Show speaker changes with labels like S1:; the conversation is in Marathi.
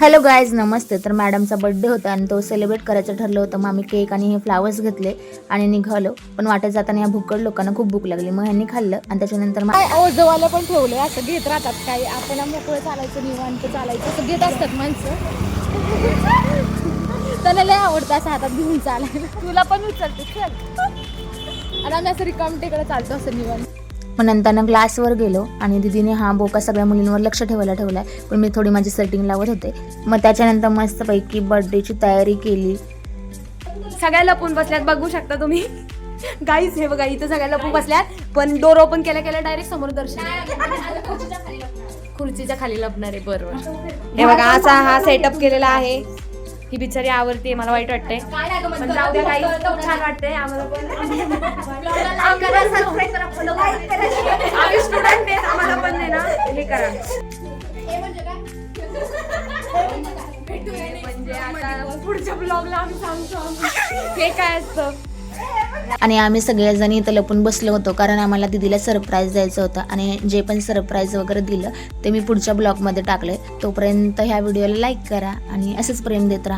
S1: हॅलो गायज, नमस्ते. तर मॅडमचा बर्थडे होता आणि तो सेलिब्रेट करायचं ठरलं होतं. मग आम्ही केक आणि हे फ्लावर्स घेतले आणि निघालो. पण वाटेत जाताना या भुक्कड लोकांना खूप भूक लागली. मग ह्यांनी खाल्लं आणि त्याच्यानंतर
S2: ओझवाला पण ठेवले. असं घेत राहतात काही. आपण मोकळं चालायचं, निवांत चालायचं असं घेत असतात माणसं. त्याला लय आवडतं असं हातात घेऊन चालायला. तुला पण उचलते चल. आणि आम्ही असं रिकामटेकडे चालतो असं निवांत.
S1: मग नंतर क्लासवर गेलो आणि दीदीने हा बोका सगळ्या मुलींवर लक्ष ठेवायला ठेवलाय. पण मी थोडी माझी सेटिंग लावत होते. मग त्याच्यानंतर मस्तपैकी बर्थडेची तयारी केली.
S2: सगळ्या लपून बसल्यात, बघू शकता तुम्ही. गाईज हे बघा, इथं सगळ्या लपून बसल्यात. पण डोर ओपन केल्या केल्या डायरेक्ट समोर दर्शन. खुर्चीच्या खाली लपणार आहे. बरोबर. हे बघा, असा हा सेटअप केलेला आहे. ही बिचारी आवडते, मला वाईट वाटते. पण जाऊ द्या, काही खूप छान वाटते आम्हाला पण. आम्ही स्टुडंट आहेत, आम्हाला पण नाही ना हे करा. म्हणजे आता पुढच्या ब्लॉगला आम्ही सांगतो हे काय असतं.
S1: आणि आम्ही सगळेजण इथं लपून बसलो होतो, कारण आम्हाला दीदीला सरप्राईज द्यायचं होतं. आणि जे पण सरप्राईज वगैरे दिलं ते मी पुढच्या ब्लॉगमध्ये टाकले. तोपर्यंत ह्या व्हिडिओला लाईक करा आणि असंच प्रेम देत राहा.